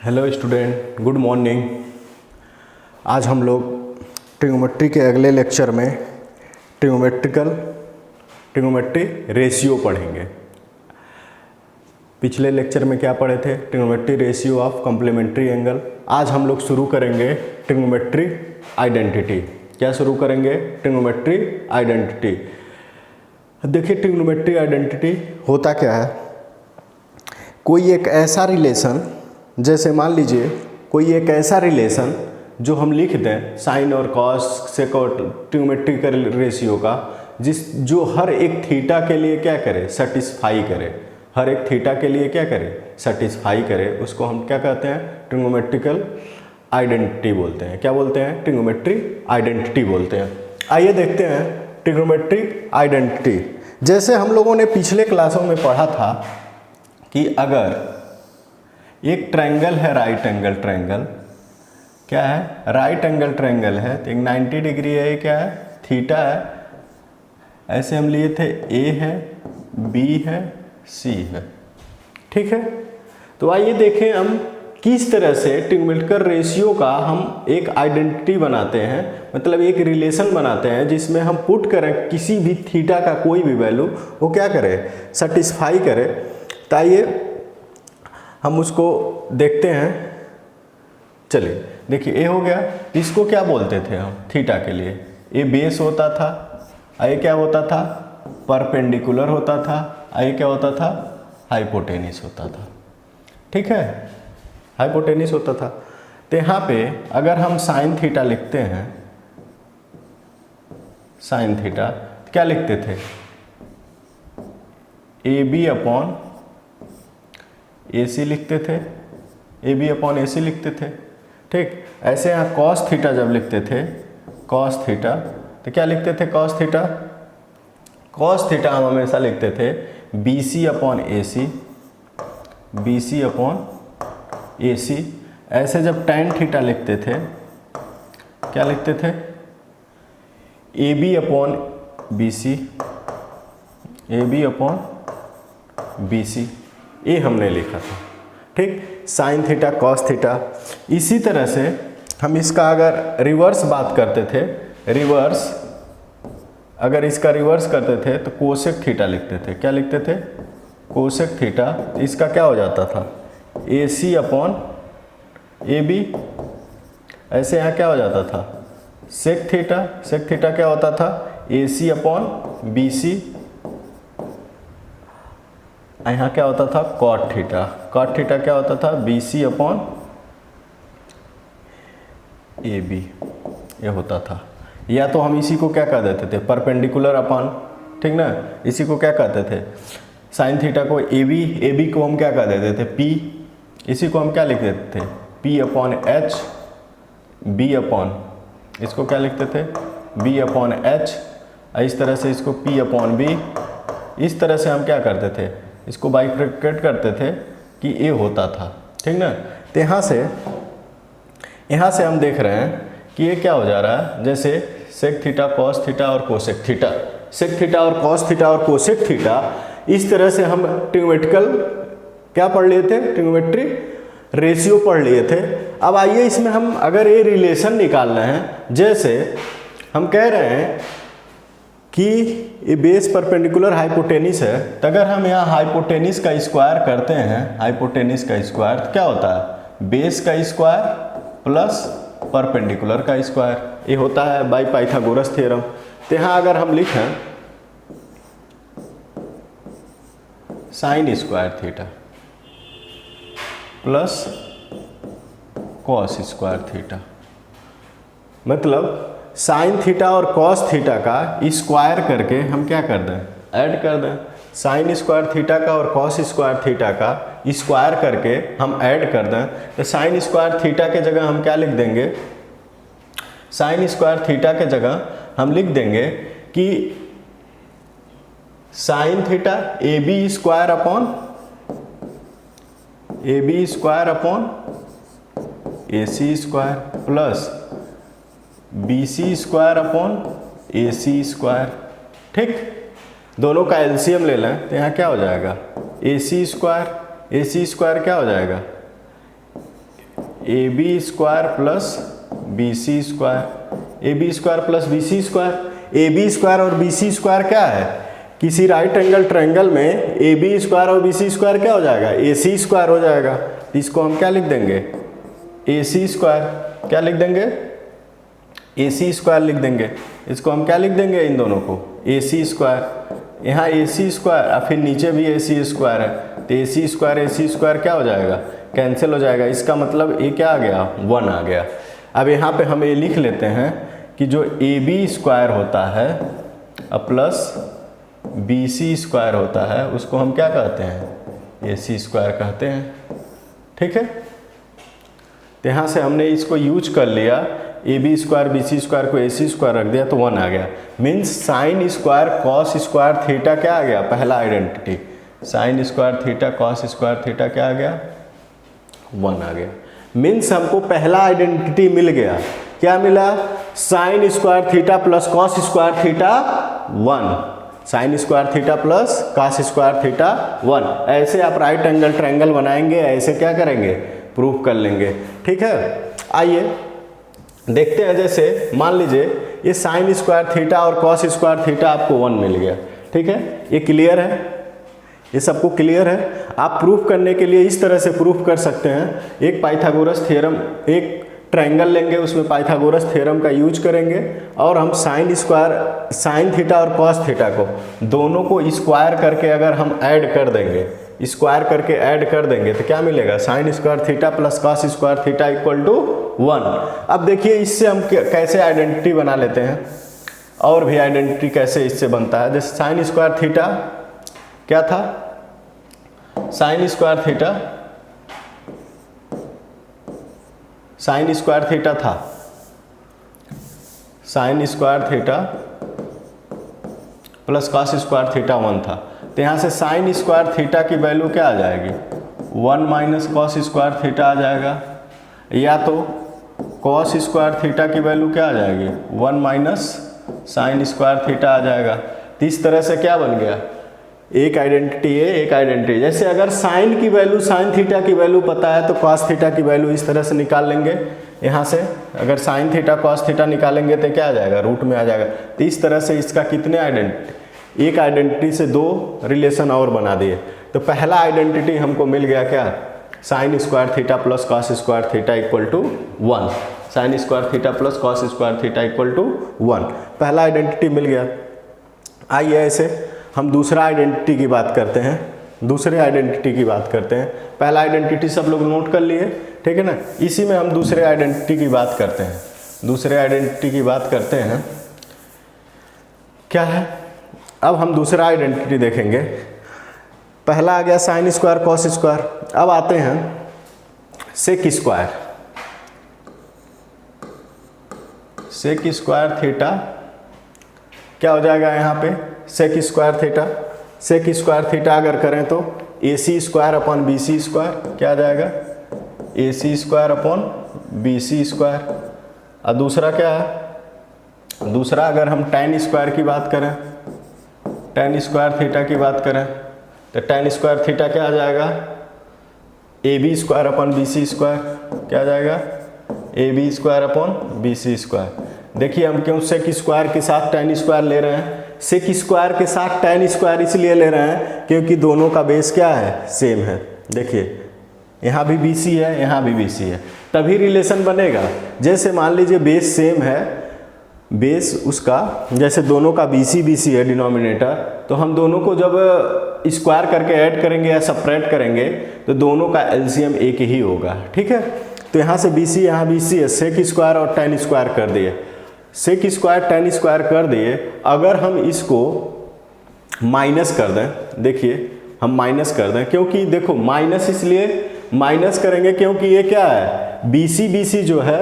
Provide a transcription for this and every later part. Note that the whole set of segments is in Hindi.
Hello student, good morning. आज हम लोग ट्रिग्नोमेट्री के अगले लेक्चर में ट्रिग्नोमेट्री रेशियो पढ़ेंगे। पिछले लेक्चर में क्या पढ़े थे? Trigonometry ratio of complementary angle. आज हम लोग शुरू करेंगे ट्रिग्नोमेट्री आइडेंटिटी। क्या शुरू करेंगे? Trigonometry identity. देखिए, ट्रिग्नोमेट्री आइडेंटिटी होता क्या है? कोई एक ऐसा रिलेशन, जैसे मान लीजिए कोई एक ऐसा रिलेशन जो हम लिख दें साइन और कॉस सेक और ट्रिग्नोमेट्रिकल रेशियो का, जो हर एक थीटा के लिए क्या करे? सेटिस्फाई करे। हर एक थीटा के लिए क्या करे? सेटिस्फाई करे। उसको हम क्या कहते हैं? ट्रिग्नोमेट्रिकल आइडेंटिटी बोलते हैं। क्या बोलते हैं? ट्रिग्नोमेट्री आइडेंटिटी बोलते हैं। आइए देखते हैं ट्रिग्नोमेट्रिक आइडेंटिटी। जैसे हम लोगों ने पिछले क्लासों में पढ़ा था कि अगर एक ट्रायंगल है, राइट एंगल ट्रायंगल, क्या है? राइट एंगल ट्रायंगल है, तो एक 90 डिग्री है, क्या है? थीटा है। ऐसे हम लिए थे, ए है, बी है, सी है। ठीक है, तो आइए देखें हम किस तरह से ट्रिग्नोमेट्रिकल रेशियो का हम एक आइडेंटिटी बनाते हैं, मतलब एक रिलेशन बनाते हैं जिसमें हम पुट करें किसी भी थीटा का कोई भी वैल्यू, वो क्या करे? सेटिस्फाई करे। तो आइए हम उसको देखते हैं। चलिए देखिए, ए हो गया। इसको क्या बोलते थे हम थीटा के लिए? ए बेस होता था, ये क्या होता था? परपेंडिकुलर होता था, ये क्या होता था? हाइपोटेनिस होता था। ठीक है, हाइपोटेनिस होता था। तो यहाँ पे अगर हम साइन थीटा लिखते हैं, साइन थीटा, क्या लिखते थे? ए बी अपॉन ए सी लिखते थे, ए बी अपॉन ए सी लिखते थे। ठीक, ऐसे यहाँ कॉस थीटा जब लिखते थे, कॉस थीटा, तो क्या लिखते थे? कॉस थीटा, कॉस थीटा हम हमेशा लिखते थे B C upon A C, B C upon A C. ऐसे जब टैन थीटा लिखते थे, क्या लिखते थे? A B upon B C, A B upon B C. ये हमने लिखा था। ठीक, साइन थीटा, कॉस थीटा। इसी तरह से हम इसका अगर रिवर्स बात करते थे, रिवर्स, अगर इसका रिवर्स करते थे तो कोसेक थीटा लिखते थे। क्या लिखते थे? Cosec theta. इसका क्या हो जाता था? ए सी अपॉन ए बी। ऐसे यहाँ क्या हो जाता था? सेक थीटा। सेक थीटा क्या होता था? ए सी अपॉन बी सी। यहाँ क्या होता था? Cot theta. कॉट थीटा क्या होता था? B C upon A B, ये होता था। या तो हम इसी को क्या कह देते थे? परपेंडिकुलर अपॉन, ठीक ना, इसी को क्या कहते थे? साइन थीटा को ए बी को हम क्या कह देते थे? पी। इसी को हम क्या लिख देते थे? P upon H, B upon, इसको क्या लिखते थे? B upon H. इस तरह से इसको पी अपॉन बी। इस तरह से हम क्या करते थे? इसको बाइफरकेट करते थे कि ए होता था। ठीक ना। तो यहाँ से हम देख रहे हैं कि ये क्या हो जा रहा है, जैसे सेक थीटा, कॉस थीटा और कोसेक थीटा, सेक थीटा और कॉस थीटा और कोसेक थीटा। इस तरह से हम ट्रिग्नोमेट्रिकल क्या पढ़ लिए थे? ट्रिग्नोमेट्री रेशियो पढ़ लिए थे। अब आइए इसमें हम अगर ये रिलेशन निकालना है, जैसे हम कह रहे हैं कि ये बेस परपेंडिकुलर हाइपोटेनिस है, तो अगर हम यहाँ हाइपोटेनिस का स्क्वायर करते हैं, हाइपोटेनिस का स्क्वायर, तो क्या होता है? बेस का स्क्वायर प्लस परपेंडिकुलर का स्क्वायर। ये होता है बाय पाइथागोरस थ्योरम। तो यहाँ अगर हम लिखें sign square theta plus cos square theta, मतलब साइन थीटा और कॉस थीटा का स्क्वायर करके हम क्या कर दें? ऐड कर दें। साइन स्क्वायर थीटा का और कॉस स्क्वायर थीटा का स्क्वायर करके हम ऐड कर दें, तो साइन स्क्वायर थीटा के जगह हम क्या लिख देंगे? साइन स्क्वायर थीटा के जगह हम लिख देंगे कि sine theta A B square upon A B square upon A C square plus B C square upon A C square. ठीक, दोनों का एलसीएम ले लें तो यहाँ क्या हो जाएगा? A C square, A C square क्या हो जाएगा? A B square plus B C square, A B square plus B C square. A B square और बी सी स्क्वायर क्या है, किसी राइट एंगल ट्रायंगल में ए बी स्क्वायर और बी सी स्क्वायर क्या हो जाएगा, ए सी स्क्वायर हो जाएगा। इसको हम क्या लिख देंगे, ए सी स्क्वायर, क्या लिख देंगे, ए सी स्क्वायर लिख देंगे। इसको हम क्या लिख देंगे, इन दोनों को ए सी स्क्वायर। यहाँ ए सी स्क्वायर और फिर नीचे भी ए सी स्क्वायर है, तो ए सी स्क्वायर क्या हो जाएगा, कैंसिल हो जाएगा। इसका मतलब ए क्या आ गया, 1 आ गया। अब यहाँ पे हम ये लिख लेते हैं कि जो ए बी स्क्वायर होता है प्लस बी सी स्क्वायर होता है उसको हम क्या कहते हैं, ए सी स्क्वायर कहते हैं। ठीक है, तो यहाँ से हमने इसको यूज कर लिया, A B square B C square को ए सी स्क्वायर रख दिया तो 1 आ गया। Means sine square cos square theta क्या आ गया, पहला identity. Sign square theta cos square theta क्या आ गया, 1 आ गया। मीन्स हमको पहला आइडेंटिटी मिल गया, क्या मिला, sign square theta plus cos square theta 1, sine square theta plus cos square theta 1। ऐसे आप राइट एंगल ट्रायंगल बनाएंगे, ऐसे क्या करेंगे, प्रूफ कर लेंगे। ठीक है, आइए देखते हैं। जैसे मान लीजिए ये साइन स्क्वायर थीटा और कॉस स्क्वायर थीटा आपको 1 मिल गया। ठीक है, ये क्लियर है, ये सबको क्लियर है। आप प्रूफ करने के लिए इस तरह से प्रूफ कर सकते हैं, एक पाइथागोरस थ्योरम, एक ट्रायंगल लेंगे उसमें पाइथागोरस थ्योरम का यूज करेंगे और हम साइन थीटा और कॉस थीटा को दोनों को स्क्वायर करके अगर हम ऐड कर देंगे, स्क्वायर करके ऐड कर देंगे तो क्या मिलेगा, sine square theta plus cos square theta equal to 1। अब देखिए इससे हम कैसे आइडेंटिटी बना लेते हैं, और भी आइडेंटिटी कैसे इससे बनता है। जैसे साइन स्क्वायर थीटा क्या था, साइन स्क्वायर थीटा था, sine square theta plus cos square theta 1 था। तो यहाँ से साइन स्क्वायर थीटा की वैल्यू क्या आ जाएगी, 1 माइनस कॉस स्क्वायर थीटा आ जाएगा, या तो कॉस स्क्वायर थीटा की वैल्यू क्या आ जाएगी, 1 माइनस साइन स्क्वायर थीटा आ जाएगा। तो इस तरह से क्या बन गया, एक आइडेंटिटी है, एक आइडेंटिटी। जैसे अगर साइन की वैल्यू, साइन थीटा की वैल्यू पता है तो कॉस थीटा की वैल्यू इस तरह से निकाल लेंगे। यहाँ से अगर साइन थीटा कॉस थीटा निकालेंगे तो क्या आ जाएगा, रूट में आ जाएगा। तो इस तरह से इसका कितने आइडेंटिटी, एक आइडेंटिटी से 2 रिलेशन और बना दिए। तो पहला आइडेंटिटी हमको मिल गया क्या, sine square theta plus cos square theta equal to 1, sine square theta plus cos square theta equal to 1, पहला आइडेंटिटी मिल गया। आइए ऐसे हम दूसरा आइडेंटिटी की बात करते हैं, दूसरे आइडेंटिटी की बात करते हैं। पहला आइडेंटिटी सब लोग नोट कर लिए, ठीक है ना। इसी में हम दूसरे आइडेंटिटी की बात करते हैं, दूसरे आइडेंटिटी की बात करते हैं। क्या है, अब हम दूसरा आइडेंटिटी देखेंगे। पहला आ गया साइन स्क्वायर कॉस स्क्वायर, अब आते हैं sec square, sec square theta क्या हो जाएगा यहाँ पे, sec square theta, sec square theta अगर करें तो A C square upon B C square क्या आ जाएगा, A C square upon B C square. और दूसरा क्या है, दूसरा अगर हम tan स्क्वायर की बात करें, tan स्क्वायर थीटा की बात करें तो tan स्क्वायर थीटा क्या आ जाएगा, A B square upon B C square क्या आ जाएगा, A B square upon B C square. देखिए हम क्यों सेक स्क्वायर के साथ tan स्क्वायर ले रहे हैं, सेक स्क्वायर के साथ tan स्क्वायर इसलिए ले रहे हैं क्योंकि दोनों का बेस क्या है, सेम है। देखिए यहाँ भी BC है, यहाँ भी BC है, तभी रिलेशन बनेगा। जैसे मान लीजिए बेस सेम है, बेस उसका जैसे दोनों का BC है डिनोमिनेटर, तो हम दोनों को जब स्क्वायर करके ऐड करेंगे या सेपरेट करेंगे तो दोनों का एलसीएम एक ही होगा, ठीक है। तो यहाँ से BC यहाँ BC है, सेक स्क्वायर और tan स्क्वायर कर दिए, सेक स्क्वायर tan स्क्वायर कर दिए। अगर हम इसको माइनस कर दें, देखिए हम माइनस कर दें, क्योंकि देखो माइनस इसलिए माइनस करेंगे क्योंकि ये क्या है, BC जो है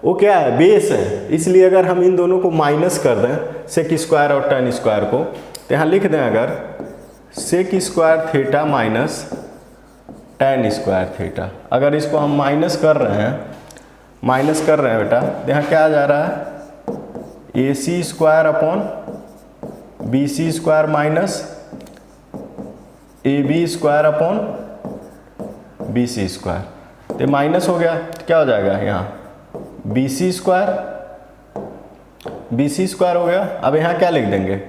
वो क्या है, बेस है, इसलिए अगर हम इन दोनों को माइनस कर दें सेक स्क्वायर और tan स्क्वायर को, तो यहाँ लिख दें अगर sec square theta minus tan square theta. अगर इसको हम माइनस कर रहे हैं, माइनस कर रहे हैं बेटा, तो यहाँ क्या आ जा रहा है, A C square upon B C square minus A B square upon B C square. तो माइनस हो गया, तो क्या हो जाएगा यहाँ BC स्क्वायर हो गया। अब यहाँ क्या लिख देंगे,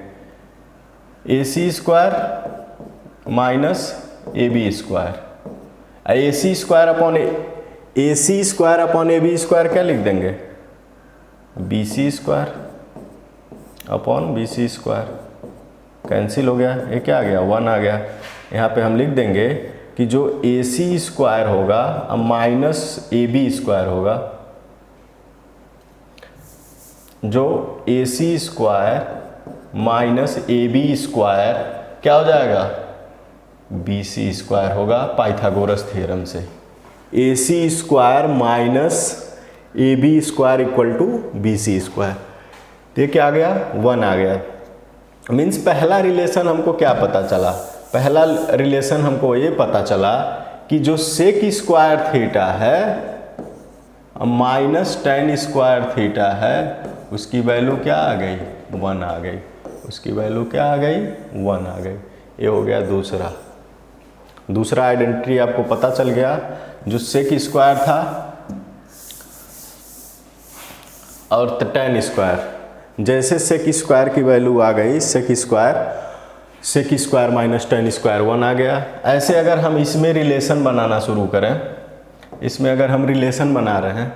AC square minus AB square, AC square upon AB square क्या लिख देंगे, BC square upon BC square, cancel हो गया, ये क्या आ गया 1 आ गया। यहाँ पे हम लिख देंगे कि जो AC स्क्वायर होगा अब माइनस AB स्क्वायर होगा, जो AC square minus AB square क्या हो जाएगा, BC स्क्वायर होगा पाइथागोरस थ्योरम से। AC square minus AB square equal to BC square, ये क्या आ गया 1 आ गया। मीन्स पहला रिलेशन हमको क्या पता चला, पहला रिलेशन हमको ये पता चला कि जो सेक स्क्वायर थीटा है माइनस tan स्क्वायर थीटा है उसकी वैल्यू क्या आ गई 1 आ गई, उसकी वैल्यू क्या आ गई 1 आ गई। ये हो गया दूसरा आइडेंटिटी आपको पता चल गया। जो सेक स्क्वायर था और tan स्क्वायर, जैसे सेक स्क्वायर की वैल्यू आ गई sec square minus tan square 1 आ गया। ऐसे अगर हम इसमें रिलेशन बनाना शुरू करें, इसमें अगर हम रिलेशन बना रहे हैं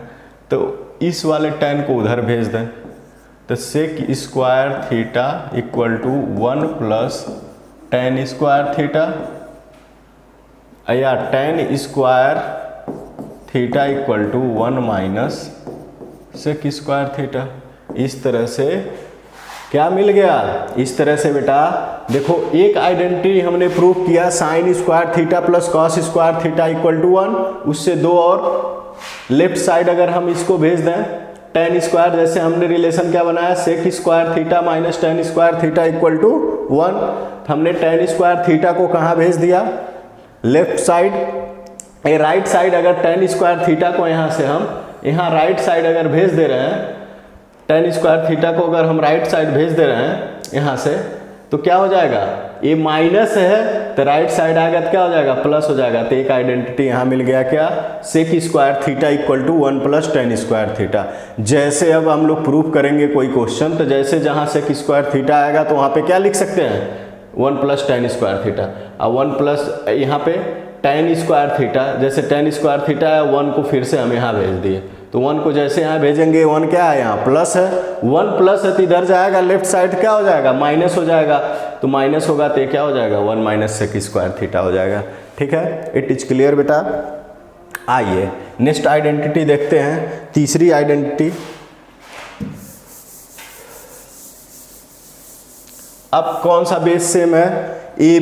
तो इस वाले tan को उधर भेज दें, तो sec square theta equal to 1 plus tan square theta, या tan square theta equal to 1 minus sec square theta. इस तरह से क्या मिल गया, इस तरह से बेटा देखो एक आइडेंटिटी हमने प्रूव किया sine square theta plus cos square theta equal to 1, उससे 2 और लेफ्ट साइड अगर हम इसको भेज दें tan स्क्वायर, जैसे हमने रिलेशन क्या बनाया sec square theta minus tan square theta equal to 1, हमने tan स्क्वायर थीटा को कहाँ भेज दिया लेफ्ट साइड। ये राइट साइड अगर tan स्क्वायर थीटा को यहाँ से हम यहाँ राइट साइड अगर भेज दे रहे हैं, tan स्क्वायर थीटा को अगर हम राइट साइड भेज दे रहे हैं यहाँ से, तो क्या हो जाएगा, ये माइनस है तो राइट साइड आएगा तो क्या हो जाएगा प्लस हो जाएगा। तो एक आइडेंटिटी यहाँ मिल गया क्या, sec square theta equal to 1 plus tan square theta. जैसे अब हम लोग प्रूफ करेंगे कोई क्वेश्चन, तो जैसे जहाँ सेक स्क्वायर थीटा आएगा तो वहाँ पे क्या लिख सकते हैं 1 प्लस tan स्क्वायर थीटा, और 1 प्लस यहाँ पे tan स्क्वायर थीटा, जैसे tan स्क्वायर थीटा है 1 को फिर से हम यहाँ भेज दिए, तो 1 को जैसे यहाँ भेजेंगे 1 क्या है यहाँ प्लस है, 1 प्लस है तो इधर जाएगा लेफ्ट साइड क्या हो जाएगा माइनस हो जाएगा, तो माइनस होगा तो क्या हो जाएगा 1 माइनस सेक स्क्वायर थीटा हो जाएगा। ठीक है, इट इज क्लियर बेटा। आइए नेक्स्ट आइडेंटिटी देखते हैं, तीसरी आइडेंटिटी। अब कौन सा बेस सेम है, A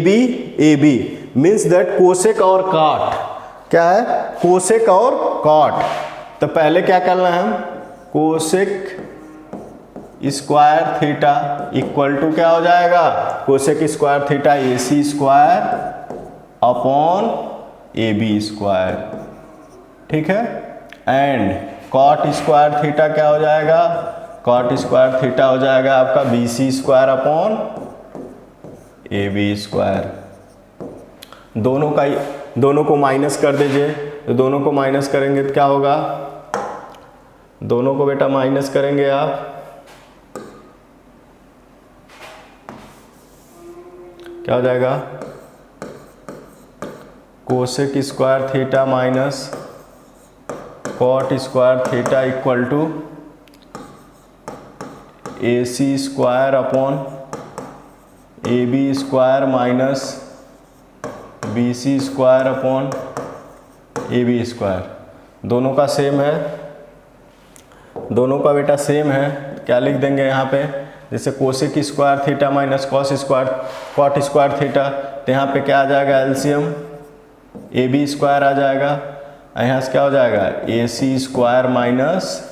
B means that cosec और कॉट, क्या है कोसेक और कॉट। तो पहले क्या करना है हम, cosec square theta equal to क्या हो जाएगा, cosec square theta AC square upon AB square, ठीक है। एंड कॉट स्क्वायर थीटा क्या हो जाएगा, कॉट स्क्वायर थीटा हो जाएगा आपका BC स्क्वायर अपॉन AB स्क्वायर। दोनों को माइनस कर दीजिए, तो दोनों को माइनस करेंगे तो क्या होगा, दोनों को बेटा माइनस करेंगे आप, क्या हो जाएगा cosec square theta minus cot square theta equal to AC square upon AB square minus BC square upon AB स्क्वायर। दोनों का सेम है, दोनों का बेटा सेम है, क्या लिख देंगे यहाँ पे, जैसे cosec square theta minus cos square cot square theta, तो यहाँ पे क्या आ जाएगा एलसीएम AB स्क्वायर आ जाएगा, यहाँ से क्या हो जाएगा AC square minus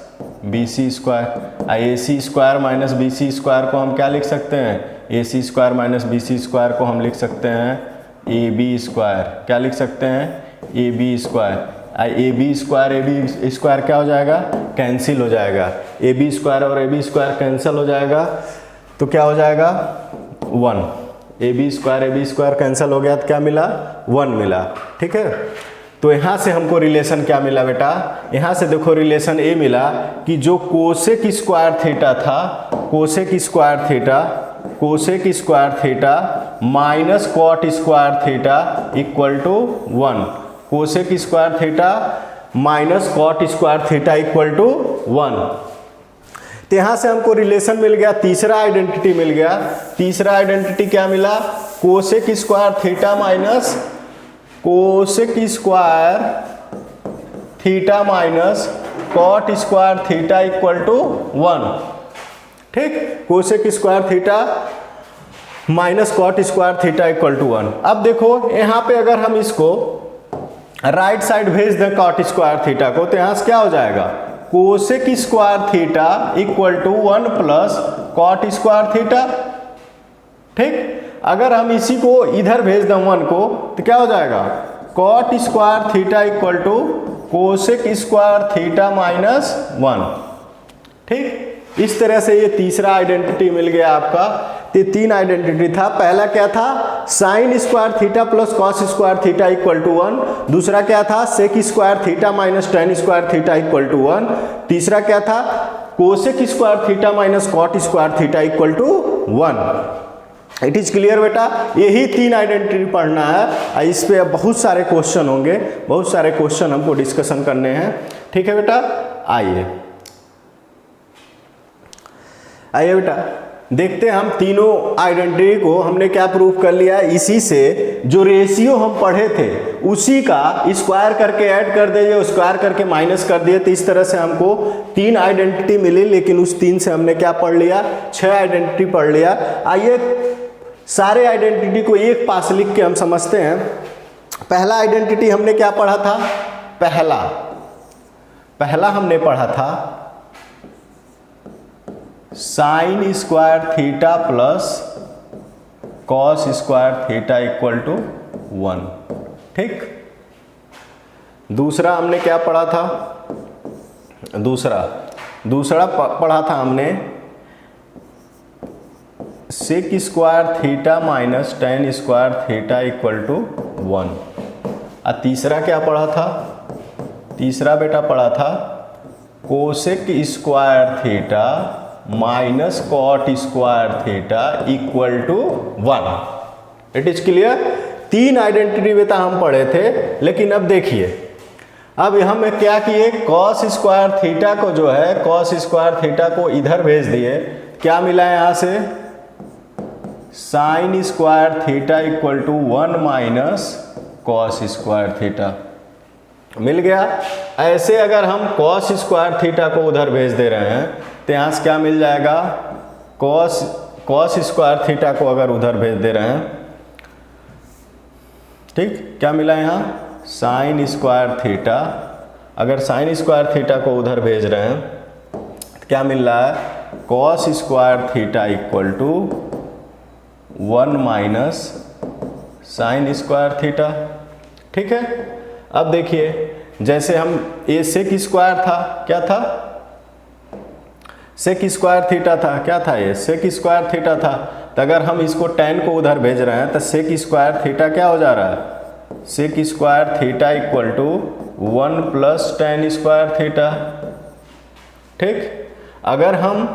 BC square. AC square minus BC square को हम क्या लिख सकते हैं, AC square minus BC square को हम लिख सकते हैं AB स्क्वायर, क्या लिख सकते हैं AB स्क्वायर। AB स्क्वायर क्या हो जाएगा, कैंसिल हो जाएगा, AB स्क्वायर और AB स्क्वायर कैंसिल हो जाएगा, तो क्या हो जाएगा 1। AB स्क्वायर कैंसिल हो गया तो क्या मिला 1 मिला, ठीक है। तो यहाँ से हमको रिलेशन क्या मिला बेटा, यहाँ से देखो रिलेशन ये मिला कि जो कोसेक स्क्वायर थीटा था, cosec square theta minus cot square theta equal to 1, cosec square theta minus cot square theta equal to 1। तो यहाँ से हमको रिलेशन मिल गया, तीसरा आइडेंटिटी मिल गया। तीसरा आइडेंटिटी क्या मिला, cosec square theta minus cosec square theta minus cot square theta equal to 1। ठीक, cosec square theta minus cot square theta equal to 1। अब देखो यहाँ पे अगर हम इसको राइट साइड भेज दें कॉट स्क्वायर थीटा को, तो यहाँ से क्या हो जाएगा, cosec square theta equal to 1 plus cot square theta. ठीक, अगर हम इसी को इधर भेज दें 1 को, तो क्या हो जाएगा, cot square theta equal to cosec square theta minus 1। ठीक, इस तरह से ये तीसरा आइडेंटिटी मिल गया आपका। ये 3 आइडेंटिटी था। पहला क्या था, sine square theta plus cos square theta equal to 1। दूसरा क्या था, sec square theta minus tan square theta equal to 1। तीसरा क्या था, cosec square theta minus cot square theta equal to 1। It is clear बेटा, यही 3 आइडेंटिटी पढ़ना है। इस पे अब बहुत सारे क्वेश्चन होंगे, बहुत सारे क्वेश्चन हमको डिस्कशन करने हैं। ठीक है बेटा, आइए बेटा देखते हैं हम तीनों आइडेंटिटी को हमने क्या प्रूफ कर लिया। इसी से जो रेशियो हम पढ़े थे उसी का स्क्वायर करके ऐड कर दिए, स्क्वायर करके माइनस कर दिए। तो इस तरह से हमको 3 आइडेंटिटी मिली, लेकिन उस 3 से हमने क्या पढ़ लिया, 6 आइडेंटिटी पढ़ लिया। आइए सारे आइडेंटिटी को एक पास लिख के हम समझते हैं। पहला आइडेंटिटी हमने क्या पढ़ा था, पहला हमने पढ़ा था sine square theta plus cos square theta equal to 1। ठीक, दूसरा हमने क्या पढ़ा था, दूसरा पढ़ा था हमने sec square theta minus tan square theta equal to 1। और तीसरा क्या पढ़ा था, तीसरा बेटा पढ़ा था cosec square theta minus cot square theta equal to 1। It is clear. 3 identity बेटा हम पढ़े थे, लेकिन अब देखिए, अब हम क्या किए, कॉस स्क्वायर थीटा को जो है, कॉस स्क्वायर थीटा को इधर भेज दिए। क्या मिला यहाँ से, sine square theta equal to 1 minus cos square theta मिल गया। ऐसे अगर हम कॉस स्क्वायर थीटा को उधर भेज दे रहे हैं, तो यहाँ से क्या मिल जाएगा, कॉस स्क्वायर थीटा को अगर उधर भेज दे रहे हैं, ठीक, क्या मिला यहाँ, साइन स्क्वायर थीटा। अगर साइन स्क्वायर थीटा को उधर भेज रहे हैं तो क्या मिल रहा है, cos square theta equal to 1 minus sine square theta. ठीक है, अब देखिए, जैसे हम ये सेक स्क्वायर था, क्या था, सेक स्क्वायर थीटा था, क्या था ये, सेक स्क्वायर थीटा था। तो अगर हम इसको टेन को उधर भेज रहे हैं तो सेक स्क्वायर थीटा क्या हो जा रहा है, sec square theta equal to 1 plus tan square theta. ठीक, अगर हम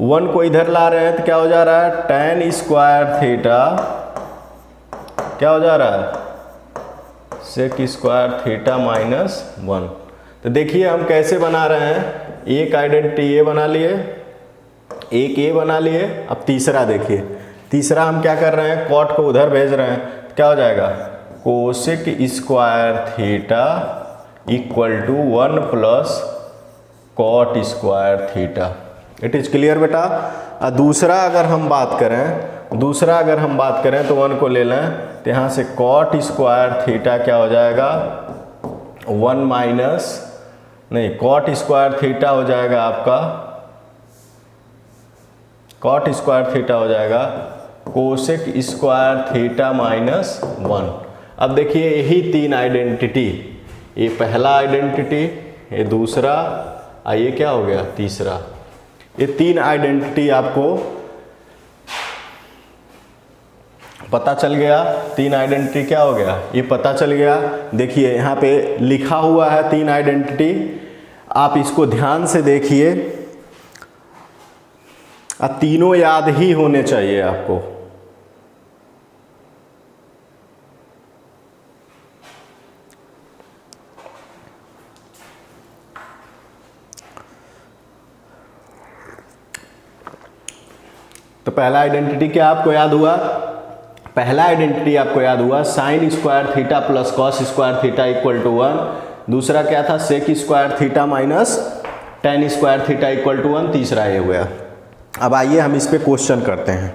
1 को इधर ला रहे हैं तो क्या हो जा रहा है, टेन स्क्वायर थीटा क्या हो जा रहा है, सेक स्क्वायर थीटा माइनस 1। तो देखिए हम कैसे बना रहे हैं, एक आइडेंटिटी ये बना लिए, एक ये बना लिए। अब तीसरा देखिए, तीसरा हम क्या कर रहे हैं, कॉट को उधर भेज रहे हैं, क्या हो जाएगा, cosec square theta equal to 1 plus cot square theta. It is clear बेटा। दूसरा अगर हम बात करें, तो 1 को ले लें, तो यहाँ से कॉट स्क्वायर थीटा क्या हो जाएगा, 1 माइनस नहीं, कॉट स्क्वायर थीटा हो जाएगा आपका, कॉट स्क्वायर थीटा हो जाएगा कोसेक स्क्वायर थीटा माइनस 1। अब देखिए यही 3 आइडेंटिटी, ये पहला आइडेंटिटी, ये दूसरा, ये क्या हो गया, तीसरा। ये 3 आइडेंटिटी आपको पता चल गया, 3 आइडेंटिटी क्या हो गया, ये पता चल गया। देखिए यहाँ पे लिखा हुआ है 3 आइडेंटिटी, आप इसको ध्यान से देखिए, तीनों याद ही होने चाहिए आपको। तो पहला आइडेंटिटी क्या आपको याद हुआ, पहला आइडेंटिटी आपको याद हुआ sine square theta plus cos square theta equal to 1। दूसरा क्या था, sec square theta minus tan square theta equal to 1। तीसरा ये हो गया। अब आइए हम इस पे क्वेश्चन करते हैं,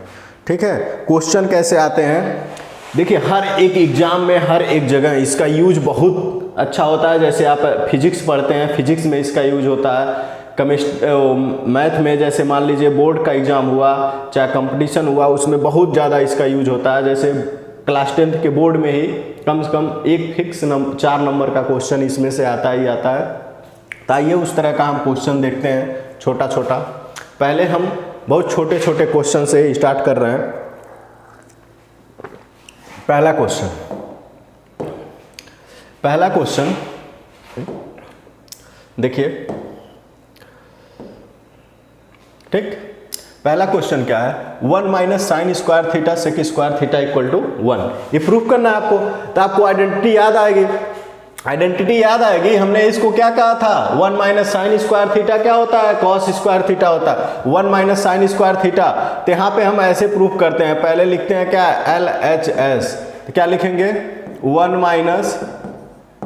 ठीक है। क्वेश्चन कैसे आते हैं, देखिए हर एक एग्जाम में हर एक जगह इसका यूज बहुत अच्छा होता है। जैसे आप फिजिक्स पढ़ते हैं, फिजिक्स में इसका यूज होता है। मैथ में जैसे मान लीजिए बोर्ड का एग्ज़ाम हुआ, चाहे कंपटीशन हुआ, उसमें बहुत ज़्यादा इसका यूज होता है। जैसे क्लास 10th के बोर्ड में ही कम से कम एक फिक्स 4 नंबर का क्वेश्चन इसमें से आता ही आता है। तो आइए उस तरह का हम क्वेश्चन देखते हैं, छोटा छोटा। पहले हम बहुत छोटे छोटे क्वेश्चन से स्टार्ट कर रहे हैं। पहला क्वेश्चन देखिए, ठीक। पहला क्वेश्चन क्या है, 1 minus sine square theta sec square theta equal to 1। ये प्रूफ करना है आपको। तो आपको आइडेंटिटी याद आएगी। हमने इसको क्या कहा था, 1 माइनस साइन स्क्वायर थीटा क्या होता है, कॉस स्क्वायर थीटा होता है। 1 माइनस साइन स्क्वायर थीटा, तो यहाँ पे हम ऐसे प्रूफ करते हैं। पहले लिखते हैं क्या, LHS। तो क्या लिखेंगे, 1 माइनस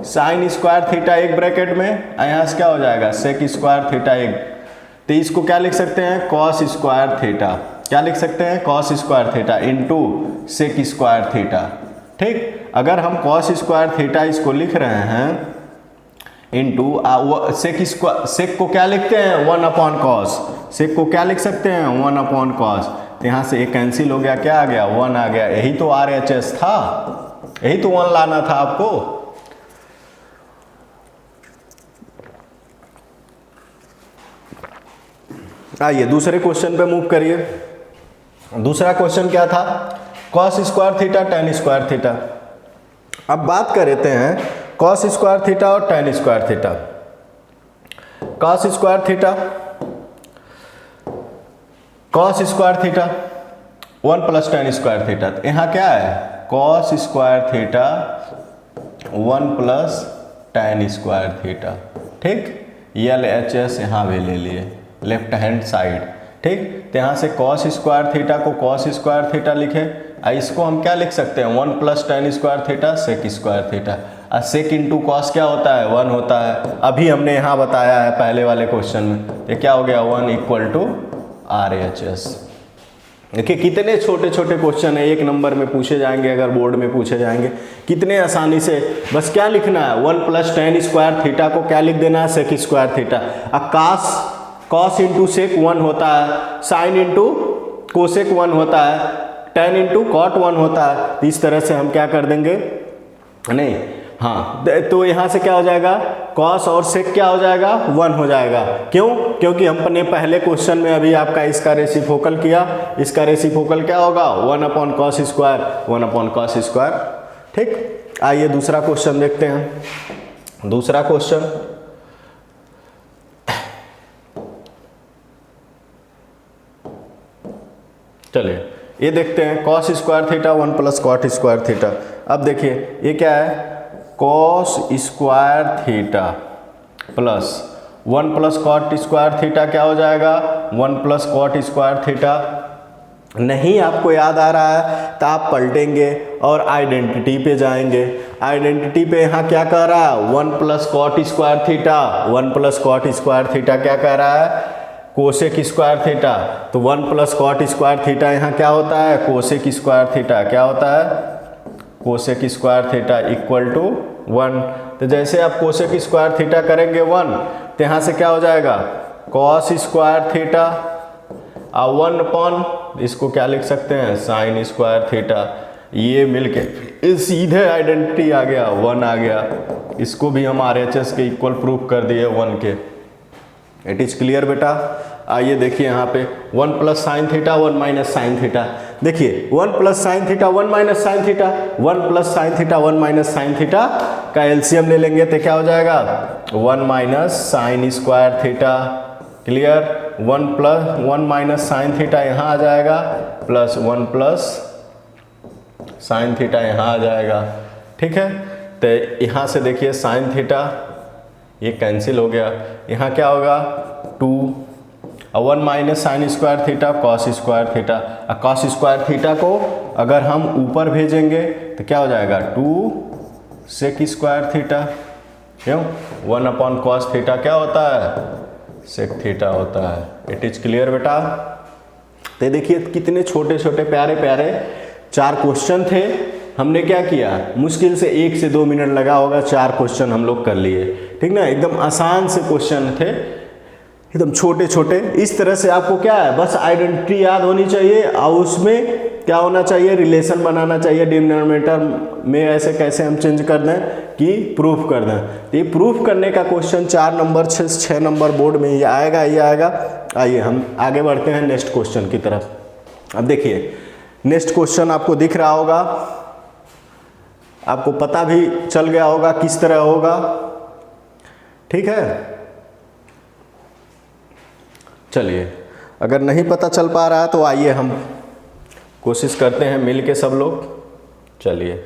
साइन स्क्वायर थीटा एक ब्रैकेट में, यहाँ से क्या हो जाएगा, सेक स्क्वायर थीटा एक। तो इसको क्या लिख सकते हैं, कॉस स्क्वायर थीटा। क्या लिख सकते हैं, cos square theta into sec square theta, ठीक। अगर हम कॉस स्क्वायर थीटा इसको लिख रहे हैं इंटू सेक को क्या लिखते हैं, 1 अपॉन कॉस। सेक को क्या लिख सकते हैं, 1 अपॉन कॉस। तो यहाँ से एक कैंसिल हो गया, क्या आ गया, 1 आ गया। यही तो RHS था, यही तो 1 लाना था आपको। आइए दूसरे क्वेश्चन पे मूव करिए। दूसरा क्वेश्चन क्या था, cos square theta tan square theta. अब बात करते हैं कॉस स्क्वायर थीटा और ten square theta. Cos square theta 1 plus tan square theta. तो यहाँ क्या है, cos square theta 1 plus tan square theta, ठीक। LHS यहाँ भी ले लिए, लेफ्ट हैंड साइड, ठीक। तो यहाँ से कॉस स्क्वायर थीटा को कॉस स्क्वायर थीटा लिखे, इसको हम क्या लिख सकते हैं, 1 plus tan square theta sec square theta. और सेक इंटू कॉस क्या होता है, 1 होता है। अभी हमने यहाँ बताया है पहले वाले क्वेश्चन में। ये क्या हो गया, 1 इक्वल टू RHS। देखिए कितने छोटे छोटे क्वेश्चन है, 1 नंबर में पूछे जाएंगे, अगर बोर्ड में पूछे जाएंगे कितने आसानी से। बस क्या लिखना है, 1 प्लस टेन स्क्वायर थीटा को क्या लिख देना है, सेक स्क्वायर थीटा। अब कॉस इंटू सेक 1 होता है, साइन इंटू कोसेक 1 होता है, टेन इंटू कॉट 1 होता है। इस तरह से हम क्या कर देंगे, नहीं हाँ, तो यहाँ से क्या हो जाएगा, कॉस और सेक क्या हो जाएगा, 1 हो जाएगा। क्यों, क्योंकि हमने पहले क्वेश्चन में अभी आपका इसका रेसिप्रोकल किया। इसका रेसिप्रोकल क्या होगा, 1 upon cos square, 1 upon cos square, ठीक। आइए दूसरा क्वेश्चन देखते हैं। दूसरा क्वेश्चन, चलिए ये देखते हैं, cos square theta 1 plus cot square theta. अब देखिए ये क्या है, cos square theta plus 1 plus cot square theta क्या हो जाएगा, 1 प्लस कॉट स्क्वायर थीटा। नहीं आपको याद आ रहा है तो आप पलटेंगे और आइडेंटिटी पे जाएंगे। आइडेंटिटी पे यहाँ क्या कह रहा है, 1 plus cot square theta, 1 plus cot square theta क्या कह रहा है, कोसेक स्क्वायर थीटा। तो 1 प्लस कॉट स्क्वायर थीटा यहाँ क्या होता है, कोसेक स्क्वायर थीटा। क्या होता है, cosec square theta equal to 1। तो जैसे आप कोसेक स्क्वायर थीटा करेंगे 1, तो यहाँ से क्या हो जाएगा, कॉस स्क्वायर थीटा और 1 अपॉन, इसको क्या लिख सकते हैं, साइन स्क्वायर थीटा। ये मिलके सीधे आइडेंटिटी आ गया, 1 आ गया। इसको भी हम RHS के इक्वल प्रूफ कर दिए 1 के। इट इज़ क्लियर बेटा। आइए देखिए यहाँ पे 1 plus sine theta 1 minus sine theta. देखिए 1 plus sine theta 1 minus sine theta, 1 plus sine theta 1 minus sine theta का एलसीएम ले लेंगे तो क्या हो जाएगा 1 minus sine square theta. Clear, 1 minus sine theta यहाँ आ जाएगा प्लस 1 प्लस साइन थीटा यहाँ आ जाएगा। ठीक है, तो यहाँ से देखिए साइन थीटा ये कैंसिल हो गया, यहाँ क्या होगा 2 और 1 minus sine square theta cos square theta. और कॉस स्क्वायर थीटा को अगर हम ऊपर भेजेंगे तो क्या हो जाएगा 2 सेक स्क्वायर थीटा, क्यों 1 अपॉन कॉस थीटा क्या होता है सेक थीटा होता है। इट इज क्लियर बेटा। तो देखिए कितने छोटे छोटे प्यारे प्यारे 4 क्वेश्चन थे। हमने क्या किया, मुश्किल से 1 से 2 मिनट लगा होगा, 4 क्वेश्चन हम लोग कर लिए। ठीक ना, एकदम आसान से क्वेश्चन थे, एकदम छोटे छोटे। इस तरह से आपको क्या है, बस आइडेंटिटी याद होनी चाहिए और उसमें क्या होना चाहिए, रिलेशन बनाना चाहिए डिनोमिनेटर में। ऐसे कैसे हम चेंज कर दें कि प्रूफ कर दें। ये प्रूफ करने का क्वेश्चन 4 नंबर 6 नंबर बोर्ड में ये आएगा ही आएगा। आइए हम आगे बढ़ते हैं नेक्स्ट क्वेश्चन की तरफ। अब देखिए नेक्स्ट क्वेश्चन आपको दिख रहा होगा, आपको पता भी चल गया होगा किस तरह होगा। ठीक है, चलिए अगर नहीं पता चल पा रहा है तो आइए हम कोशिश करते हैं मिल के सब लोग। चलिए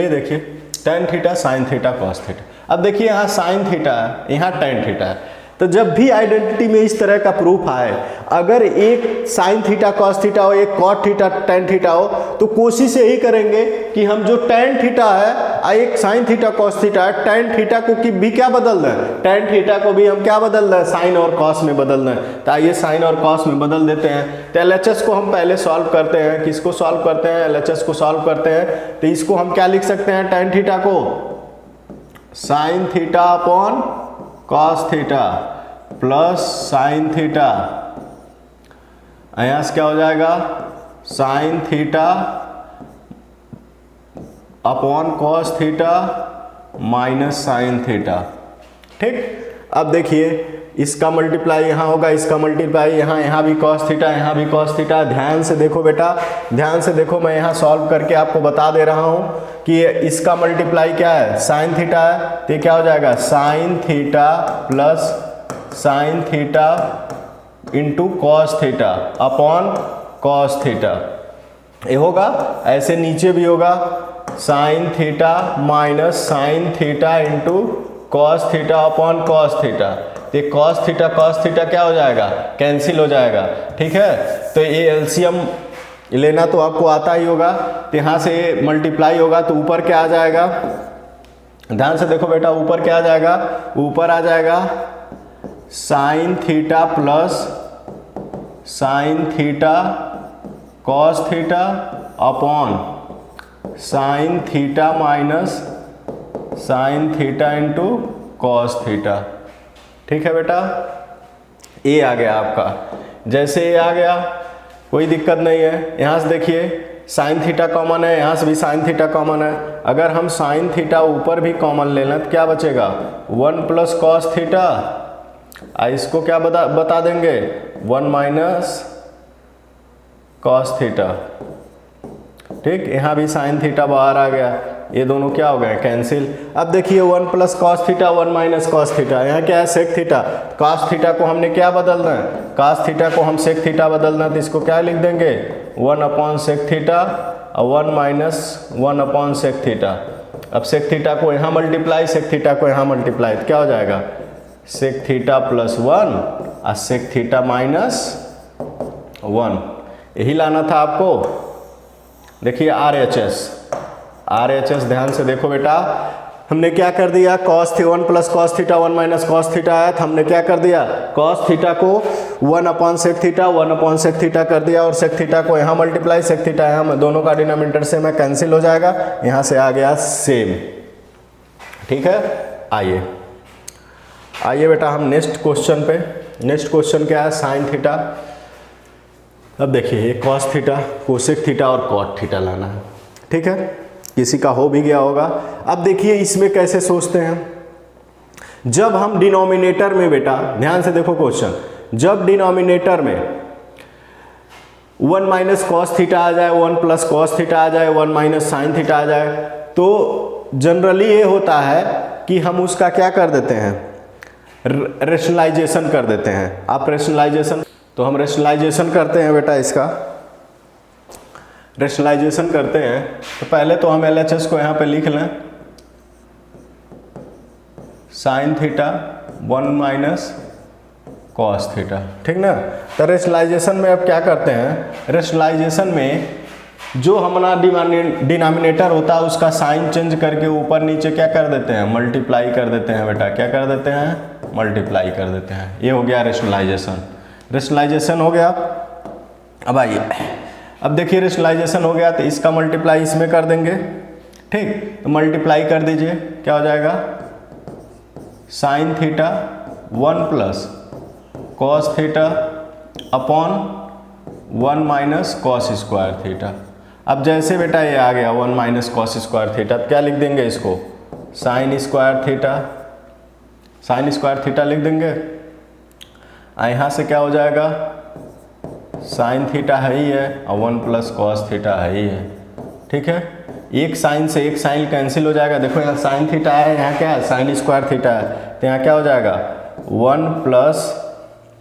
देखिए tan theta sine theta cos theta. अब देखिए यहाँ साइन थीटा है, यहाँ टेन थीटा है। तो जब भी आइडेंटिटी में इस तरह का प्रूफ आए, अगर एक साइन थीटा कॉस थीटा हो, एक कॉट थीटा टेन थीटा हो, तो कोशिश यही करेंगे कि हम जो टेन थीटा है और एक साइन थीटा कॉस थीटा है, टेन थीटा को भी क्या बदल दें, टेन थीटा को भी हम क्या बदल दें, साइन और कॉस में बदल दें। तो आइए साइन और कॉस में बदल देते हैं। तो एलएचएस को हम पहले सॉल्व करते हैं। किसको सॉल्व करते हैं, एलएचएस को सॉल्व करते हैं। तो इसको हम क्या लिख सकते हैं, टेन थीटा को sine theta upon cos theta plus sine theta, यहाँ से क्या हो जाएगा sine theta upon cos theta minus sine theta. ठीक, अब देखिए इसका मल्टीप्लाई यहाँ होगा, इसका मल्टीप्लाई यहाँ, यहाँ भी कॉस थीटा, यहाँ भी कॉस थीटा। ध्यान से देखो बेटा, ध्यान से देखो, मैं यहाँ सॉल्व करके आपको बता दे रहा हूँ कि इसका मल्टीप्लाई क्या है, साइन थीटा है। तो क्या हो जाएगा sine theta plus sine theta into cos theta upon cos theta. ये होगा, ऐसे नीचे भी होगा sine theta minus sine theta into cos theta upon cos theta. ये कॉस थीटा क्या हो जाएगा, कैंसिल हो जाएगा। ठीक है, तो ये एलसीएम लेना तो आपको आता ही होगा। तो यहाँ से मल्टीप्लाई होगा तो ऊपर क्या आ जाएगा, ध्यान से देखो बेटा, ऊपर क्या आ जाएगा, ऊपर आ जाएगा sine theta plus sine theta cos theta upon sine theta minus sine theta into cos theta. ठीक है बेटा, ये आ गया आपका। जैसे ये आ गया कोई दिक्कत नहीं है। यहाँ से देखिए साइन थीटा कॉमन है, यहाँ से भी साइन थीटा कॉमन है। अगर हम साइन थीटा ऊपर भी कॉमन ले लें तो क्या बचेगा 1 प्लस कॉस थीटा, इसको क्या बता देंगे 1 माइनस कॉस थीटा। ठीक, यहाँ भी साइन थीटा बाहर आ गया, ये दोनों क्या हो गए कैंसिल। अब देखिए 1 plus cos theta 1 minus cos theta, यहाँ क्या है सेक थीटा। कॉस थीटा को हमने क्या बदलना है, कॉस थीटा को हम सेक थीटा बदलना है। तो इसको क्या लिख देंगे 1 अपॉन सेक थीटा और 1 माइनस 1 अपॉन सेक थीटा। अब सेक थीटा को यहाँ मल्टीप्लाई, सेक थीटा को यहाँ मल्टीप्लाई, तो क्या हो जाएगा सेक थीटा प्लस 1 और सेक थीटा माइनस 1। यही लाना था आपको। देखिए आरएचएस ध्यान से देखो बेटा, हमने क्या कर दिया, कॉस थी 1 plus cos theta 1 minus cos theta आया था, हमने क्या कर दिया कॉस थीटा को 1 upon sec theta 1 upon sec theta कर दिया और सेक थीटा को यहाँ मल्टीप्लाई, सेक थीटा यहाँ, दोनों का डिनोमिनेटर से में कैंसिल हो जाएगा, यहाँ से आ गया सेम। ठीक है, आइए बेटा हम नेक्स्ट क्वेश्चन पे। नेक्स्ट क्वेश्चन क्या है, साइन थीटा। अब देखिए ये कॉस थीटा, कोसेक थीटा और कॉट थीटा लाना है। ठीक है, किसी का हो भी गया होगा। अब देखिए इसमें कैसे सोचते हैं, जब हम डिनोमिनेटर में बेटा ध्यान से देखो क्वेश्चन, जब डिनोमिनेटर में 1 माइनस कॉस थीटा आ जाए, 1 प्लस कॉस थीटा आ जाए, 1 माइनस साइन थीटा आ जाए, तो जनरली ये होता है कि हम उसका क्या कर देते हैं, रेशनलाइजेशन कर देते हैं। आप रेशनलाइजेशन, तो हम रेशनलाइजेशन करते हैं बेटा, इसका रेशनलाइजेशन करते हैं। तो पहले तो हम LHS को यहाँ पे लिख लें, sine theta 1 minus cos theta, ठीक ना। तो रेशनलाइजेशन में अब क्या करते हैं, रेशनलाइजेशन में जो हमारा डिनोमिनेटर होता है उसका साइन चेंज करके ऊपर नीचे क्या कर देते हैं, मल्टीप्लाई कर देते हैं बेटा। क्या कर देते हैं, मल्टीप्लाई कर देते हैं। ये हो गया रेशनलाइजेशन। रेशनलाइजेशन हो गया। अब आइए, अब देखिए रेशनलाइजेशन हो गया तो इसका मल्टीप्लाई इसमें कर देंगे, ठीक। तो मल्टीप्लाई कर दीजिए, क्या हो जाएगा, sine theta 1 plus cos theta upon 1 minus cos square theta. अब जैसे बेटा ये आ गया 1 माइनस कॉस स्क्वायर थीटा, तो क्या लिख देंगे इसको, sign square theta, sign square theta लिख देंगे। यहाँ से क्या हो जाएगा, साइन थीटा है ही है और 1 प्लस कॉस थीटा है ही है, ठीक है। एक साइन से एक साइन कैंसिल हो जाएगा। देखो यहाँ साइन थीटा है, यहाँ क्या है, साइन स्क्वायर थीटा है, तो यहाँ क्या हो जाएगा, 1 प्लस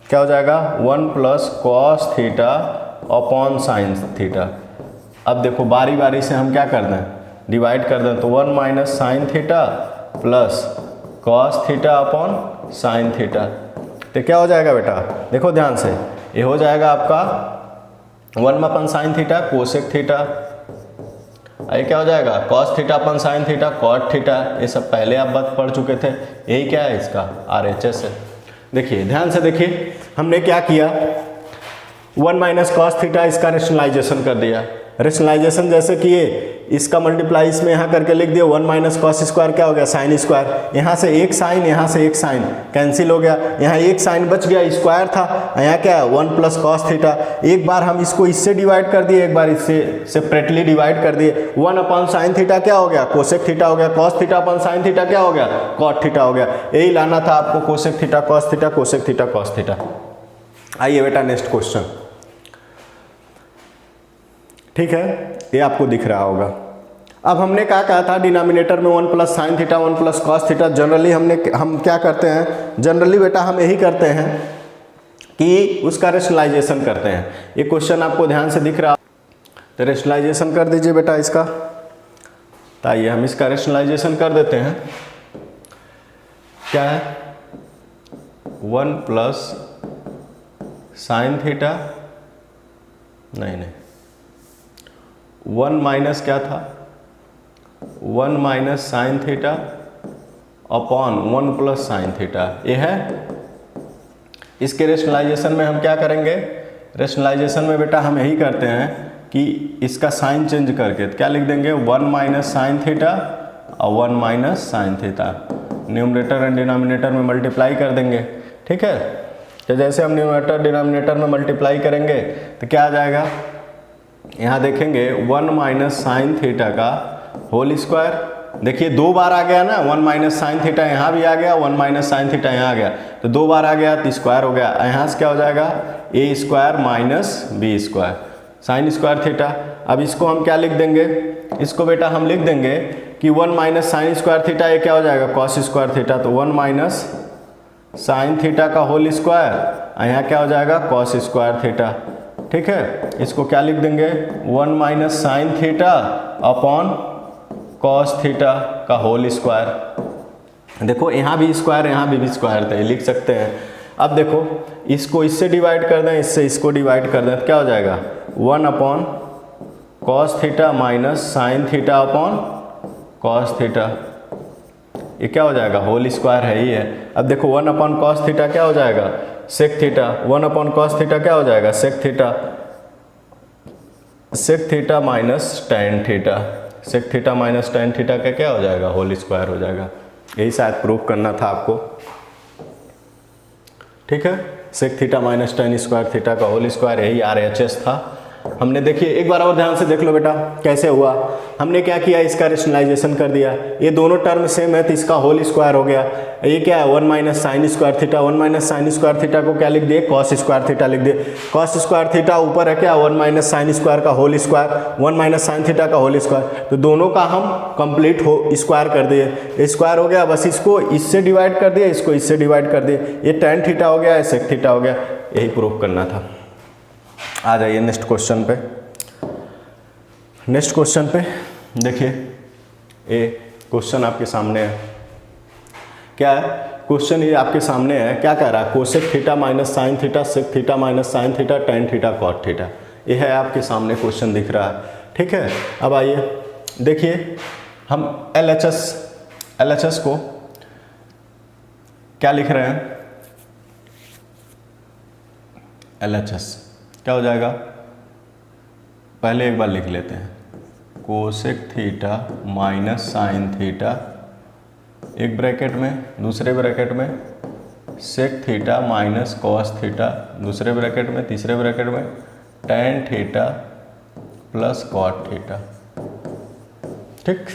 क्या हो जाएगा, 1 plus cos theta upon sine theta. अब देखो बारी बारी से हम क्या कर दें, डिवाइड कर दें। तो 1 minus sine theta plus cos theta upon sine theta, तो क्या हो जाएगा बेटा, देखो ध्यान से, ये हो जाएगा आपका 1 अपन साइन थीटा कोसेक थीटा, ये क्या हो जाएगा, कॉस थीटा अपन साइन थीटा कॉट थीटा। ये सब पहले आप बात पढ़ चुके थे। यही क्या है, इसका RHS है। देखिए ध्यान से देखिए, हमने क्या किया, 1 माइनस कॉस थीटा, इसका रेशनलाइजेशन कर दिया। रेशनलाइजेशन जैसे किए, इसका मल्टीप्लाई इसमें यहाँ करके लिख दिया, 1 माइनस कॉस स्क्वायर क्या हो गया, साइन स्क्वायर। यहाँ से एक साइन, यहाँ से एक साइन कैंसिल हो गया, यहाँ एक साइन बच गया, स्क्वायर था, यहाँ क्या है 1 प्लस कॉस थीटा। एक बार हम इसको इससे डिवाइड कर दिए, एक बार इससे सेपरेटली डिवाइड कर दिए। 1 अपॉन साइन थीटा क्या हो गया, कोसेक थीटा हो गया, cos theta upon sine theta क्या हो गया, कॉट थीटा हो गया। यही लाना था आपको, cosec theta cos theta, cosec theta cos theta. आइए बेटा नेक्स्ट क्वेश्चन, ठीक है, ये आपको दिख रहा होगा। अब हमने क्या कहा था, डिनोमिनेटर में 1 plus sine theta 1 plus cos theta. Generally हम क्या करते हैं, जनरली बेटा हम यही करते हैं कि उसका रेशनलाइजेशन करते हैं। ये क्वेश्चन आपको ध्यान से दिख रहा, तो रेशनलाइजेशन कर दीजिए बेटा इसका। तो आइए हम इसका रेशनलाइजेशन कर देते हैं। क्या है, 1 प्लस साइन थीटा, नहीं 1 माइनस क्या था, 1 minus sine theta upon 1 plus sine theta, ये है। इसके रेशनलाइजेशन में हम क्या करेंगे, रेशनलाइजेशन में बेटा हम यही करते हैं कि इसका साइन चेंज करके क्या लिख देंगे, 1 माइनस साइन थीटा और 1 minus sine theta. Numerator and denominator में मल्टीप्लाई कर देंगे, ठीक है। तो जैसे हम न्यूमरेटर डिनोमिनेटर में मल्टीप्लाई करेंगे तो क्या आ जाएगा, यहाँ देखेंगे 1 माइनस साइन थीटा का होल स्क्वायर। देखिए 2 बार आ गया ना, 1 माइनस साइन थीटा यहाँ भी आ गया, 1 माइनस साइन थीटा यहाँ आ गया, तो 2 बार आ गया तो स्क्वायर हो गया। यहाँ से क्या हो जाएगा, a square minus b square sine square theta. अब इसको हम क्या लिख देंगे, इसको बेटा हम लिख देंगे कि 1 माइनस साइन स्क्वायर थीटा, ये क्या हो जाएगा, कॉस स्क्वायर थीटा। तो 1 माइनस साइन थीटा का होल स्क्वायर, यहाँ क्या हो जाएगा, कॉस स्क्वायर थीटा, ठीक है। इसको क्या लिख देंगे, 1 minus sine theta upon cos theta का होल स्क्वायर। देखो यहाँ भी स्क्वायर, यहाँ भी स्क्वायर थे, लिख सकते हैं। अब देखो इसको इससे डिवाइड कर दें, इससे इसको डिवाइड कर दें, तो क्या हो जाएगा, 1 upon cos theta minus sine theta upon cos theta. ये क्या हो जाएगा, होल स्क्वायर है ही है। अब देखो 1 अपॉन कॉस थीटा क्या हो जाएगा, sec theta. 1 upon cos theta क्या हो जाएगा, sec theta. Sec theta minus tan theta, sec theta minus tan theta का क्या हो जाएगा, होल स्क्वायर हो जाएगा। यही शायद प्रूफ करना था आपको, ठीक है। Sec theta minus tan square theta का होल स्क्वायर, यही RHS था। हमने देखिए एक बार और ध्यान से देख लो बेटा कैसे हुआ। हमने क्या किया, इसका रेशनलाइजेशन कर दिया, ये दोनों टर्म सेम है तो इसका होल स्क्वायर हो गया। ये क्या है 1 minus sine square theta, 1 minus sine square theta को क्या लिख दिए, कॉस स्क्वायर थीटा लिख दिए। कॉस स्क्वायर थीटा ऊपर है क्या 1 माइनस साइन स्क्वायर का whole square, 1 minus sine theta का होल स्क्वायर, तो दोनों का हम कंप्लीट हो स्क्वायर कर दिए, स्क्वायर हो गया। बस इसको इससे डिवाइड कर दिया, इसको इससे डिवाइड कर दिए, ये tan थीटा हो गया, सेक थीटा हो गया। यही प्रूफ करना था। आ जाइए नेक्स्ट क्वेश्चन पे। नेक्स्ट क्वेश्चन पे देखिए, ये क्वेश्चन आपके सामने है। क्या है क्वेश्चन, ये आपके सामने है। क्या कह रहा है, cosec theta minus sine theta sec theta minus sine theta tan theta cot theta. ये है आपके सामने क्वेश्चन दिख रहा है, ठीक है। अब आइए देखिए, हम LHS को क्या लिख रहे हैं, LHS क्या हो जाएगा, पहले एक बार लिख लेते हैं, cosec theta minus sine theta एक ब्रैकेट में, दूसरे ब्रैकेट में sec theta minus cos theta, दूसरे ब्रैकेट में, तीसरे ब्रैकेट में tan theta plus cot theta, ठीक।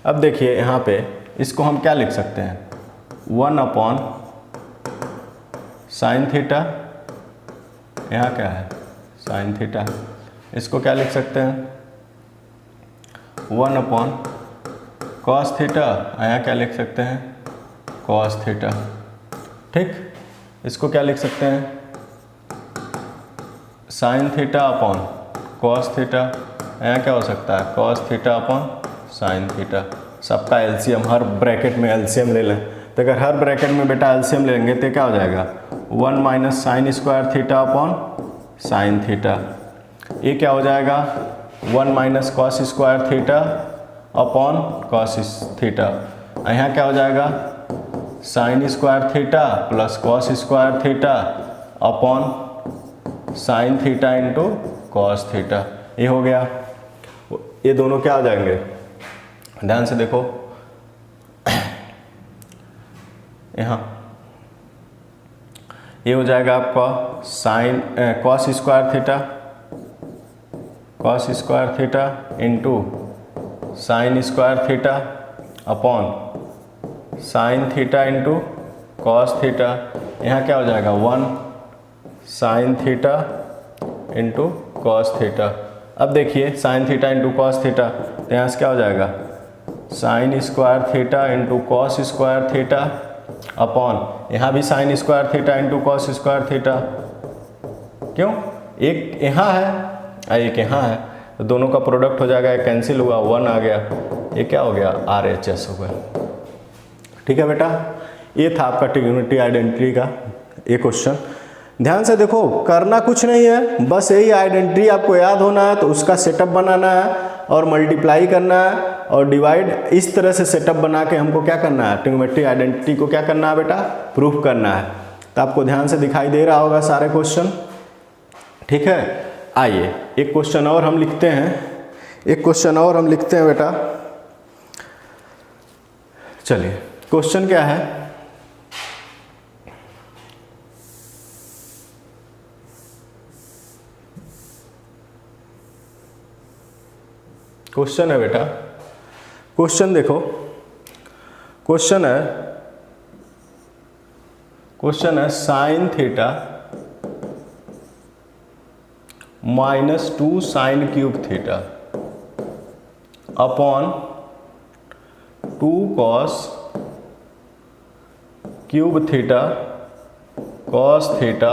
अब देखिए यहाँ पे इसको हम क्या लिख सकते हैं, 1 अपॉन साइन थीटा, यहाँ क्या है साइन थीटा, इसको क्या लिख सकते हैं 1 अपॉन कॉस थीटा, यहाँ क्या लिख सकते हैं कॉस थीटा, ठीक। इसको क्या लिख सकते हैं sine theta upon cos theta, यहाँ क्या हो सकता है cos theta upon sine theta. सबका एलसीएम, हर ब्रैकेट में एलसीएम ले लें, तो अगर हर ब्रैकेट में बेटा एलसीएम लेंगे तो क्या हो जाएगा 1 minus sine square theta upon sine theta. ये क्या हो जाएगा 1 minus cos square theta upon cos theta. यहाँ क्या हो जाएगा sign square theta plus cos square theta upon sine theta into cos theta. ये हो गया, ये दोनों क्या हो जाएंगे, ध्यान से देखो यहाँ ये हो जाएगा आपका sine cos square theta into sine square theta upon sine theta into cos theta. यहाँ क्या हो जाएगा 1 sine theta into cos theta. अब देखिए sine theta into cos theta, तो यहाँ से क्या हो जाएगा sign square theta into cos square theta upon यहाँ भी sign square theta into cos square theta. क्यों, एक यहाँ है और एक यहाँ है, तो दोनों का प्रोडक्ट हो जाएगा, कैंसिल हुआ 1 आ गया, ये क्या हो गया RHS हो गया, ठीक है बेटा। ये था आपका ट्रिग्नोमेट्री आइडेंटिटी का ये क्वेश्चन। ध्यान से देखो, करना कुछ नहीं है, बस यही आइडेंटिटी आपको याद होना है, तो उसका सेटअप बनाना है और मल्टीप्लाई करना है और डिवाइड, इस तरह से सेटअप बना के हमको क्या करना है, ट्रिग्नोमेट्री आइडेंटिटी को क्या करना है बेटा, प्रूफ करना है। तो आपको ध्यान से दिखाई दे रहा होगा सारे क्वेश्चन, ठीक है। आइए एक क्वेश्चन और हम लिखते हैं, बेटा। चलिए क्वेश्चन क्या है, क्वेश्चन है बेटा, क्वेश्चन देखो, क्वेश्चन है sine theta -2 sine cube theta upon 2 cos cube theta cos theta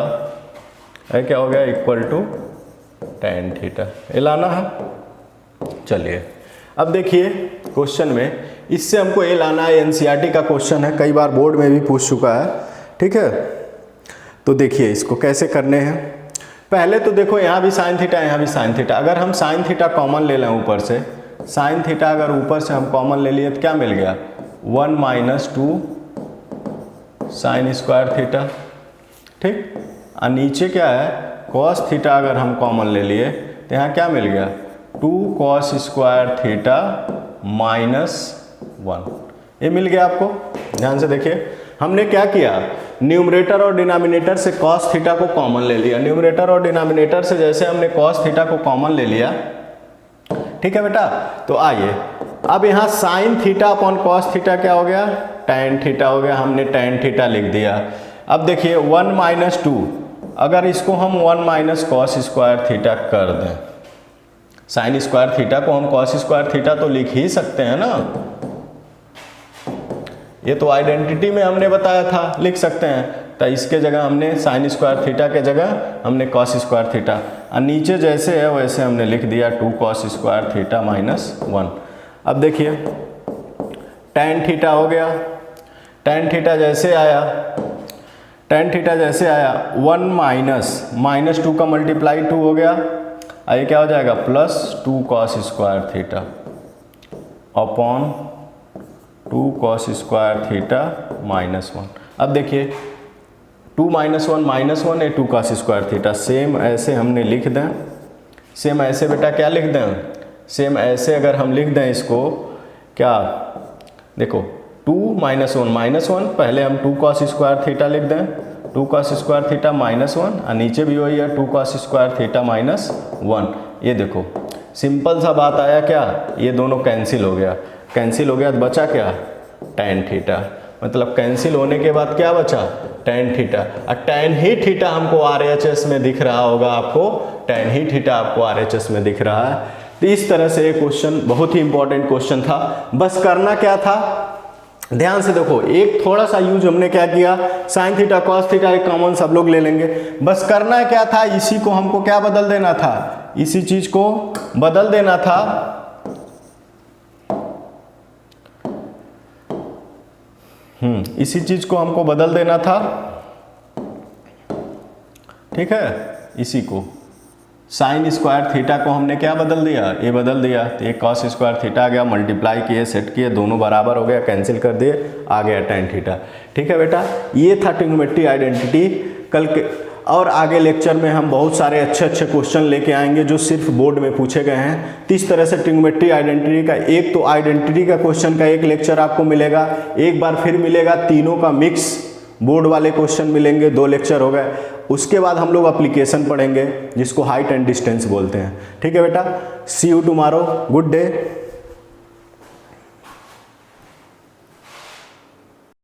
है क्या हो गया इक्वल टू tan थीटा। ये लाना है। चलिए अब देखिए क्वेश्चन में, इससे हमको ये लाना है, NCERT का क्वेश्चन है, कई बार बोर्ड में भी पूछ चुका है, ठीक है। तो देखिए इसको कैसे करने हैं। पहले तो देखो यहाँ भी साइन थीटा, यहाँ भी साइन थीटा, अगर हम साइन थीटा कॉमन ले लें ऊपर से, साइन थीटा अगर ऊपर से हम कॉमन ले लिए तो क्या मिल गया 1 माइनस 2 साइन स्क्वायर थीटा, ठीक। और नीचे क्या है कॉस थीटा अगर हम कॉमन ले लिए तो यहाँ क्या मिल गया 2 कॉस स्क्वायर थीटा -1, ये मिल गया आपको। ध्यान से देखिए, हमने क्या किया, न्यूमरेटर और डिनोमिनेटर से कॉस थीटा को कॉमन ले लिया। न्यूमरेटर और डिनोमिनेटर से जैसे हमने कॉस थीटा को कॉमन ले लिया, ठीक है बेटा। तो आइए अब यहाँ sine theta upon cos theta क्या हो गया, टैन थीटा हो गया। हमने टैन थीटा लिख दिया। अब देखिए 1 - 2, अगर इसको हम 1 माइनस कॉस स्क्वायर थीटा कर दें, साइन स्क्वायर थीटा को हम कॉस स्क्वायर थीटा तो लिख ही सकते हैं ना, ये तो आइडेंटिटी में हमने बताया था लिख सकते हैं। तो इसके जगह हमने साइन स्क्वायर थीटा के जगह हमने कॉस स्क्वायर थीटा, और नीचे जैसे है वैसे हमने लिख दिया 2 कॉस स्क्वायर थीटा -1। अब देखिए टैन थीटा हो गया। टैन थीटा जैसे आया, टैन थीटा जैसे आया 1 माइनस 2 का मल्टीप्लाई 2 हो गया, ये क्या हो जाएगा +2 cos square theta upon 2 cos square theta -1। अब देखिए 2 - 1 -1 है 2 कॉस स्क्वायर थीटा, सेम ऐसे हमने लिख दें। सेम ऐसे बेटा क्या लिख दें, सेम ऐसे अगर हम लिख दें इसको, क्या देखो 2 - 1 -1, पहले हम 2 कॉस स्क्वायर थीटा लिख दें, 2 कॉस स्क्वायर थीटा -1, और नीचे भी वही है 2 कॉस स्क्वायर थीटा -1। ये देखो सिंपल सा बात आया क्या, ये दोनों कैंसिल हो गया। कैंसिल हो गया तो बचा क्या, टैन थीटा। मतलब कैंसिल होने के बाद क्या बचा, टैन थीटा। और टैन ही थीटा हमको RHS में दिख रहा होगा, आपको टैन ही थीटा आपको RHS में दिख रहा है। तो इस तरह से ये क्वेश्चन बहुत ही इंपॉर्टेंट क्वेश्चन था। बस करना क्या था, ध्यान से देखो, एक थोड़ा सा यूज हमने क्या किया, साइन थीटा कॉस थीटा एक कॉमन सब लोग ले लेंगे। बस करना क्या था, इसी को हमको क्या बदल देना था, इसी चीज को बदल देना था इसी चीज को हमको बदल देना था, ठीक है। इसी को साइन स्क्वायर थीटा को हमने क्या बदल दिया, ये बदल दिया। तो एक कॉस स्क्वायर थीटा आ गया, मल्टीप्लाई किए, सेट किए, दोनों बराबर हो गया, कैंसिल कर दिए, आ गया टैन थीटा। ठीक है बेटा, ये था ट्रिग्नोमेट्री आइडेंटिटी। कल के और आगे लेक्चर में हम बहुत सारे अच्छे अच्छे क्वेश्चन लेके आएंगे जो सिर्फ बोर्ड में पूछे गए हैं। तो इस तरह से ट्रिग्नोमेट्री आइडेंटिटी का एक तो आइडेंटिटी का क्वेश्चन का एक लेक्चर आपको मिलेगा, एक बार फिर मिलेगा तीनों का मिक्स बोर्ड वाले क्वेश्चन मिलेंगे, 2 लेक्चर हो गए। उसके बाद हम लोग एप्लीकेशन पढ़ेंगे जिसको हाइट एंड डिस्टेंस बोलते हैं। ठीक है बेटा, सी यू टुमारो, गुड डे।